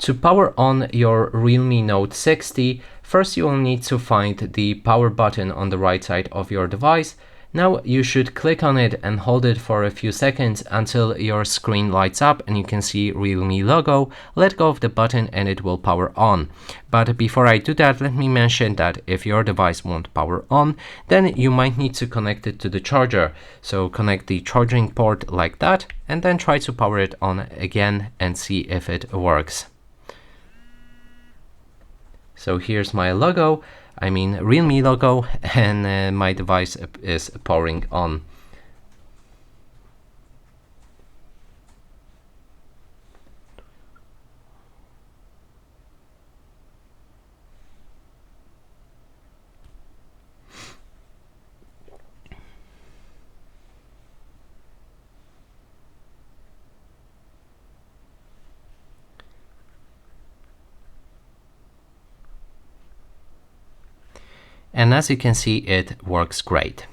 To power on your Realme Note 60, first you will need to find the power button on the right side of your device. Now you should click on it and hold it for a few seconds until your screen lights up and you can see Realme logo. Let go of the button and it will power on. But before I do that, let me mention that if your device won't power on, then you might need to connect it to the charger. So connect the charging port like that and then try to power it on again and see if it works. So here's my logo, Realme logo, and my device is powering on. And as you can see, it works great.